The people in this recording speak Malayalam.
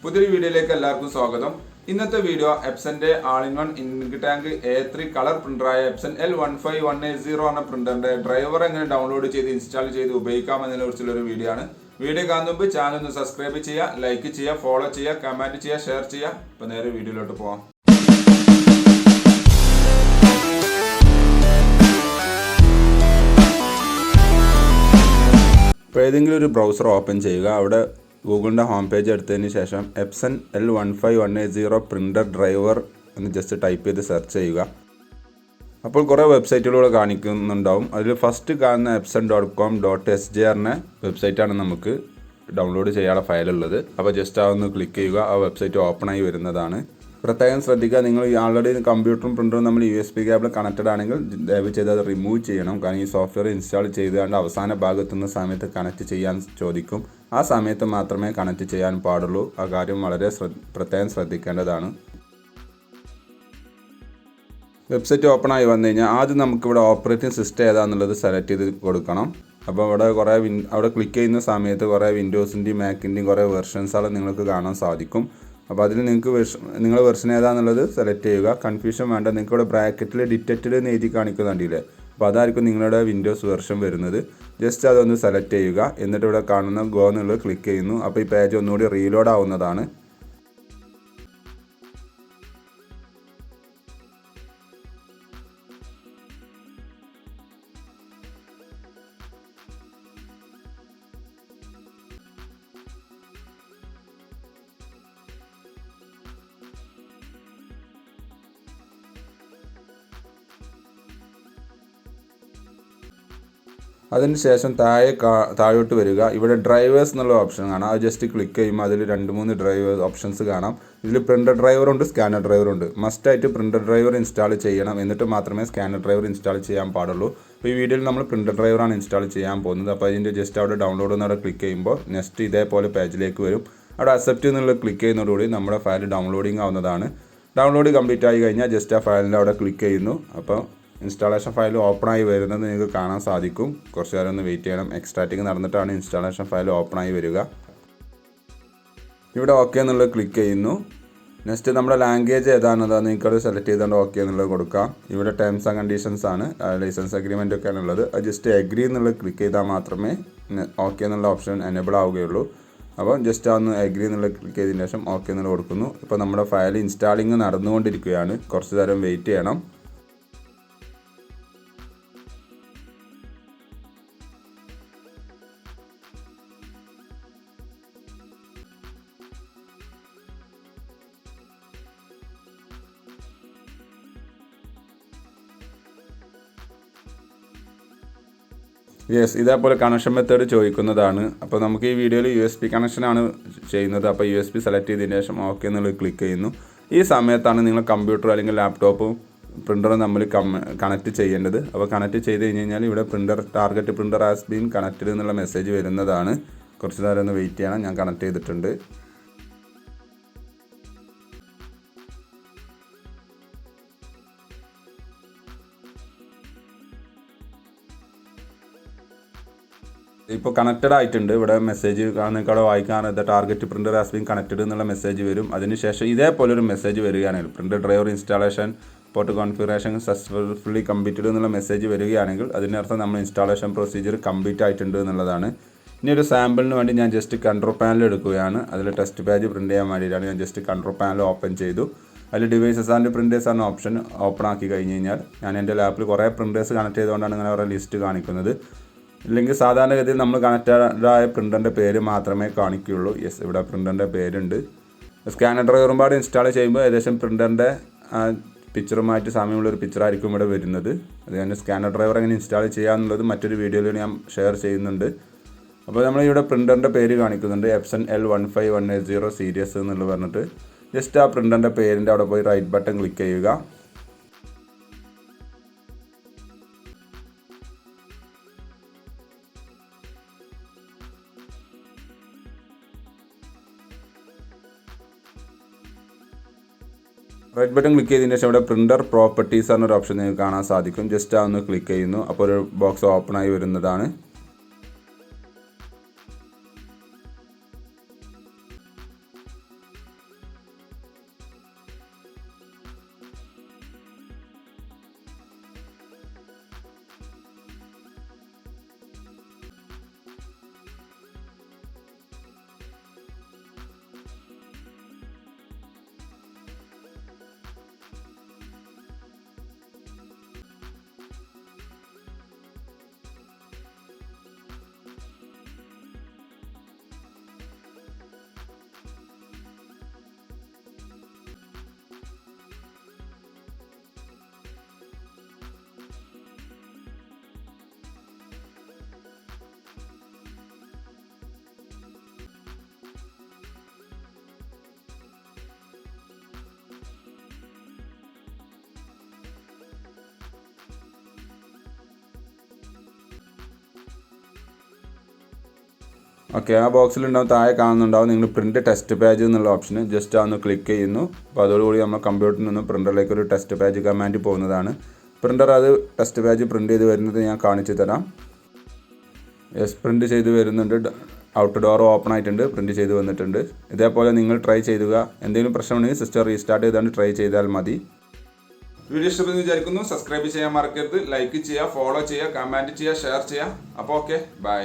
പുതിയൊരു വീഡിയോയിലേക്ക് എല്ലാവർക്കും സ്വാഗതം. ഇന്നത്തെ വീഡിയോ എപ്സന്റെ all in one ink tank A3 colour പ്രിന്ററായ എപ്സൺ L15180 എന്ന പ്രിന്ററിന്റെ ഡ്രൈവർ എങ്ങനെ ഡൗൺലോഡ് ചെയ്ത് ഇൻസ്റ്റാൾ ചെയ്ത് ഉപയോഗിക്കാമെന്നതിനെ കുറിച്ചുള്ള ഒരു വീഡിയോ ആണ്. വീഡിയോ കാണുന്ന മുമ്പ് ചാനൽ ഒന്ന് സബ്സ്ക്രൈബ് ചെയ്യുക, ലൈക്ക് ചെയ്യുക, ഫോളോ ചെയ്യുക, കമന്റ് ചെയ്യുക, ഷെയർ ചെയ്യുക. അപ്പോൾ നേരെ വീഡിയോയിലോട്ട് പോകാം. ഇപ്പോൾ ഏതെങ്കിലും ഒരു ബ്രൗസർ ഓപ്പൺ ചെയ്യുക. അവിടെ ഗൂഗിളിൻ്റെ ഹോം പേജ് എടുത്തതിന് ശേഷം എപ്സൺ L15180 പ്രിൻ്റർ ഡ്രൈവർ എന്ന് ജസ്റ്റ് ടൈപ്പ് ചെയ്ത് സെർച്ച് ചെയ്യുക. അപ്പോൾ കുറേ വെബ്സൈറ്റുകൾ കാണിക്കുന്നുണ്ടാവും. അതിൽ ഫസ്റ്റ് കാണുന്ന epson.com.sj എന്ന വെബ്സൈറ്റാണ് നമുക്ക് ഡൗൺലോഡ് ചെയ്യാനുള്ള ഫയലുള്ളത്. അപ്പോൾ ജസ്റ്റ് അതൊന്ന് ക്ലിക്ക് ചെയ്യുക. ആ വെബ്സൈറ്റ് ഓപ്പണായി വരുന്നതാണ്. പ്രത്യേകം ശ്രദ്ധിക്കുക, നിങ്ങൾ ആൾറെഡി കമ്പ്യൂട്ടറും പ്രിൻ്ററും നമ്മൾ USB കേബിൾ കണക്റ്റഡ് ആണെങ്കിൽ ദയവ് ചെയ്ത് അത് റിമൂവ് ചെയ്യണം. കാരണം ഈ സോഫ്റ്റ്വെയർ ഇൻസ്റ്റാൾ ചെയ്തുകൊണ്ട് അവസാന ഭാഗത്തുനിന്ന സമയത്ത് കണക്റ്റ് ചെയ്യാൻ ചോദിക്കും. ആ സമയത്ത് മാത്രമേ കണക്റ്റ് ചെയ്യാൻ പാടുള്ളൂ. ആ കാര്യം വളരെ പ്രത്യേകം ശ്രദ്ധിക്കേണ്ടതാണ്. വെബ്സൈറ്റ് ഓപ്പൺ ആയി വന്നു കഴിഞ്ഞാൽ ആദ്യം നമുക്കിവിടെ ഓപ്പറേറ്റിംഗ് സിസ്റ്റം ഏതാണെന്നുള്ളത് സെലക്ട് ചെയ്ത് കൊടുക്കണം. അപ്പോൾ അവിടെ അവിടെ ക്ലിക്ക് ചെയ്യുന്ന സമയത്ത് കുറേ വിൻഡോസിൻ്റെയും മാക്കിൻ്റെയും കുറേ വെർഷൻസുകൾ നിങ്ങൾക്ക് കാണാൻ സാധിക്കും. അപ്പോൾ അതിൽ നിങ്ങൾക്ക് നിങ്ങളുടെ വെർഷൻ ഏതാണെന്നുള്ളത് സെലക്ട് ചെയ്യുക. കൺഫ്യൂഷൻ വേണ്ട. നിങ്ങൾക്ക് ഇവിടെ ബ്രാക്കറ്റിൽ ഡിറ്റക്റ്റഡ് എന്ന് എഴുതി കാണിക്കുന്നുണ്ടല്ലേ, അപ്പോൾ അതായിരിക്കും നിങ്ങളുടെ വിൻഡോസ് വെർഷൻ വരുന്നത്. ജസ്റ്റ് അതൊന്ന് സെലക്ട് ചെയ്യുക. എന്നിട്ട് ഇവിടെ കാണുന്ന ഗോ എന്നുള്ളത് ക്ലിക്ക് ചെയ്യുന്നു. അപ്പോൾ ഈ പേജ് ഒന്നുകൂടി റീലോഡ് ആവുന്നതാണ്. അതിനുശേഷം താഴോട്ട് വരിക. ഇവിടെ ഡ്രൈവേഴ്സ് എന്നുള്ള ഓപ്ഷൻ കാണാം. അത് ജസ്റ്റ് ക്ലിക്ക് ചെയ്യുമ്പോൾ അതിൽ 2-3 ഡ്രൈവേഴ്സ് ഓപ്ഷൻസ് കാണാം. ഇതിൽ പ്രിൻ്റർ ഡ്രൈവറുണ്ട്, സ്കാനർ ഡ്രൈവറുണ്ട്. മസ്റ്റായിട്ട് പ്രിൻ്റർ ഡ്രൈവർ ഇൻസ്റ്റാൾ ചെയ്യണം. എന്നിട്ട് മാത്രമേ സ്കാനർ ഡ്രൈവർ ഇൻസ്റ്റാൾ ചെയ്യാൻ പാടുള്ളൂ. അപ്പോൾ ഈ വീഡിയോയിൽ നമ്മൾ പ്രിൻ്റർ ഡ്രൈവറാണ് ഇൻസ്റ്റാൾ ചെയ്യാൻ പോകുന്നത്. അപ്പോൾ അതിൻ്റെ ജസ്റ്റ് അവിടെ ഡൗൺലോഡ് എന്നവിടെ ക്ലിക്ക് ചെയ്യുമ്പോൾ നെക്സ്റ്റ് ഇതേപോലെ പേജിലേക്ക് വരും. അവിടെ അക്സെപ്റ്റ് എന്നുള്ളത് ക്ലിക്ക് ചെയ്യുന്നതോടുകൂടി നമ്മുടെ ഫയൽ ഡൗൺലോഡിങ് ആവുന്നതാണ്. ഡൗൺലോഡ് കംപ്ലീറ്റ് ആയി കഴിഞ്ഞാൽ ജസ്റ്റ് ആ ഫയലിൻ്റെ അവിടെ ക്ലിക്ക് ചെയ്യുന്നു. അപ്പോൾ ഇൻസ്റ്റാളേഷൻ ഫയൽ ഓപ്പണായി വരുന്നത് നിങ്ങൾക്ക് കാണാൻ സാധിക്കും. കുറച്ച് നേരം ഒന്ന് വെയിറ്റ് ചെയ്യണം. എക്സ്ട്രാക്റ്റിംഗ് നടന്നിട്ടാണ് ഇൻസ്റ്റാളേഷൻ ഫയൽ ഓപ്പണായി വരിക. ഇവിടെ ഓക്കെ എന്നുള്ളത് ക്ലിക്ക് ചെയ്യുന്നു. നെക്സ്റ്റ് നമ്മുടെ ലാംഗ്വേജ് ഏതാണെന്ന് നിങ്ങൾക്കത് സെലക്ട് ചെയ്തുകൊണ്ട് ഓക്കെ എന്നുള്ളത് കൊടുക്കാം. ഇവിടെ ടേംസ് ആൻഡ് കണ്ടീഷൻസ് ആണ്, ലൈസൻസ് അഗ്രിമെൻ്റ് ഒക്കെയാണ് ഉള്ളത്. അത് ജസ്റ്റ് അഗ്രി എന്നുള്ളത് ക്ലിക്ക് ചെയ്താൽ മാത്രമേ ഓക്കെ എന്നുള്ള ഓപ്ഷൻ എനേബിൾ ആവുകയുള്ളൂ. അപ്പോൾ ജസ്റ്റ് അതൊന്ന് അഗ്രി എന്നുള്ളത് ക്ലിക്ക് ചെയ്തതിന് ശേഷം ഓക്കെ എന്നുള്ളത് കൊടുക്കുന്നു. ഇപ്പോൾ നമ്മുടെ ഫയൽ ഇൻസ്റ്റാളിങ് നടന്നുകൊണ്ടിരിക്കുകയാണ്. കുറച്ച് നേരം വെയിറ്റ് ചെയ്യണം. യെസ്, ഇതേപോലെ കണക്ഷൻ മെത്തേഡ് ചോദിക്കുന്നതാണ്. അപ്പോൾ നമുക്ക് ഈ വീഡിയോയിൽ USB കണക്ഷനാണ് ചെയ്യുന്നത്. അപ്പോൾ USB സെലക്ട് ചെയ്തതിന് ശേഷം ഓക്കെ എന്നുള്ളത് ക്ലിക്ക് ചെയ്യുന്നു. ഈ സമയത്താണ് നിങ്ങൾ കമ്പ്യൂട്ടർ അല്ലെങ്കിൽ ലാപ്ടോപ്പും പ്രിൻ്ററും തമ്മിൽ കണക്ട് ചെയ്യേണ്ടത്. അപ്പോൾ കണക്ട് ചെയ്ത് കഴിഞ്ഞാൽ ഇവിടെ target printer has been connected എന്നുള്ള മെസ്സേജ് വരുന്നതാണ്. കുറച്ച് നേരം ഒന്ന് വെയിറ്റ് ചെയ്യണം. ഞാൻ കണക്ട് ചെയ്തിട്ടുണ്ട്. ഇപ്പോൾ കണക്റ്റഡ് ആയിട്ടുണ്ട്. ഇവിടെ മെസ്സേജ് നിങ്ങൾക്കവിടെ വായിക്കാൻ target printer has been connected എന്നുള്ള മെസ്സേജ് വരും. അതിനുശേഷം ഇതേപോലൊരു മെസ്സേജ് വരികയാണെങ്കിൽ printer driver installation port configuration successfully completed എന്നുള്ള മെസ്സേജ് വരികയാണെങ്കിൽ അതിനർത്ഥം നമ്മൾ ഇൻസ്റ്റാളേഷൻ പ്രൊസീജിയർ കംപ്ലീറ്റ് ആയിട്ടുണ്ട് എന്നുള്ളതാണ്. ഇനി ഒരു സാമ്പിളിന് വേണ്ടി ഞാൻ ജസ്റ്റ് കൺട്രോൾ പാനൽ എടുക്കുകയാണ്. അതിൽ ടെസ്റ്റ് പേജ് പ്രിൻ്റ് ചെയ്യാൻ വേണ്ടിയിട്ടാണ് ഞാൻ ജസ്റ്റ് കൺട്രോൾ പാനൽ ഓപ്പൺ ചെയ്തു. അതിൽ ഡിവൈസസ് ആൻഡ് പ്രിൻറ്റേഴ്സ് എന്ന ഓപ്ഷൻ ഓപ്പൺ ആക്കി കഴിഞ്ഞ് കഴിഞ്ഞാൽ ഞാൻ എൻ്റെ ലാപ്പിൽ കുറേ പ്രിൻറ്റേഴ്സ് കണക്ട് ചെയ്തുകൊണ്ടാണ് ഇങ്ങനെ കുറേ ലിസ്റ്റ് കാണിക്കുന്നത്. ഇല്ലെങ്കിൽ സാധാരണഗതിയിൽ നമ്മൾ കണക്റ്റഡായ പ്രിൻ്ററിൻ്റെ പേര് മാത്രമേ കാണിക്കുകയുള്ളൂ. യെസ്, ഇവിടെ പ്രിൻ്ററിൻ്റെ പേരുണ്ട്. സ്കാനർ ഡ്രൈവറും പാട് ഇൻസ്റ്റാൾ ചെയ്യുമ്പോൾ ഏകദേശം പ്രിൻ്ററിൻ്റെ പിക്ചറുമായിട്ട് സാമ്യമുള്ളൊരു പിക്ചറായിരിക്കും ഇവിടെ വരുന്നത്. അതുകൊണ്ട് സ്കാനർ ഡ്രൈവർ എങ്ങനെ ഇൻസ്റ്റാൾ ചെയ്യാമെന്നുള്ളത് മറ്റൊരു വീഡിയോയിൽ ഞാൻ ഷെയർ ചെയ്യുന്നുണ്ട്. അപ്പോൾ നമ്മളിവിടെ പ്രിൻ്ററിൻ്റെ പേര് കാണിക്കുന്നുണ്ട്, എപ്സൺ L15180 സീരീസ് എന്നുള്ളത് പറഞ്ഞിട്ട്. ജസ്റ്റ് ആ പ്രിൻ്ററിൻ്റെ പേരിൻ്റെ അവിടെ പോയി റൈറ്റ് ബട്ടൺ ക്ലിക്ക് ചെയ്യുക. റൈറ്റ് ബട്ടൺ ക്ലിക്ക് ചെയ്തതിന് ശേഷം ഇവിടെ പ്രിൻ്റർ പ്രോപ്പർട്ടീസ് എന്നൊരു ഓപ്ഷൻ നിങ്ങൾക്ക് കാണാൻ സാധിക്കും. ജസ്റ്റ് അതൊന്ന് ക്ലിക്ക് ചെയ്യുന്നു. അപ്പോൾ ഒരു ബോക്സ് ഓപ്പൺ ആയി വരുന്നതാണ്. ഓക്കെ, ആ ബോക്സിലുണ്ടാവും താഴെ കാണുന്നുണ്ടാവും നിങ്ങൾ പ്രിൻറ്റ് ടെസ്റ്റ് പേജ് എന്നുള്ള ഓപ്ഷന് ജസ്റ്റ് അതൊന്ന് ക്ലിക്ക് ചെയ്യുന്നു. അപ്പോൾ അതോടുകൂടി നമ്മൾ കമ്പ്യൂട്ടറിൽ നിന്ന് പ്രിൻ്ററിലേക്ക് ഒരു ടെസ്റ്റ് പേജ് കമാൻഡ് പോകുന്നതാണ്. പ്രിൻ്റർ അത് ടെസ്റ്റ് പേജ് പ്രിൻറ്റ് ചെയ്ത് വരുന്നത് ഞാൻ കാണിച്ചു തരാം. യെസ്, പ്രിൻറ്റ് ചെയ്ത് വരുന്നുണ്ട്. ഔട്ട് ഡോർ ഓപ്പൺ ആയിട്ടുണ്ട്, പ്രിൻറ്റ് ചെയ്ത് വന്നിട്ടുണ്ട്. ഇതേപോലെ നിങ്ങൾ ട്രൈ ചെയ്യുക. എന്തെങ്കിലും പ്രശ്നമുണ്ടെങ്കിൽ സിസ്റ്റം റീസ്റ്റാർട്ട് ചെയ്താണ് ട്രൈ ചെയ്താൽ മതി. വീഡിയോ ഇഷ്ടപ്പെടുന്നു വിചാരിക്കുന്നു. സബ്സ്ക്രൈബ് ചെയ്യാൻ മറക്കരുത്. ലൈക്ക് ചെയ്യുക, ഫോളോ ചെയ്യുക, കമൻറ്റ് ചെയ്യുക, ഷെയർ ചെയ്യുക. അപ്പോൾ ഓക്കെ, ബൈ.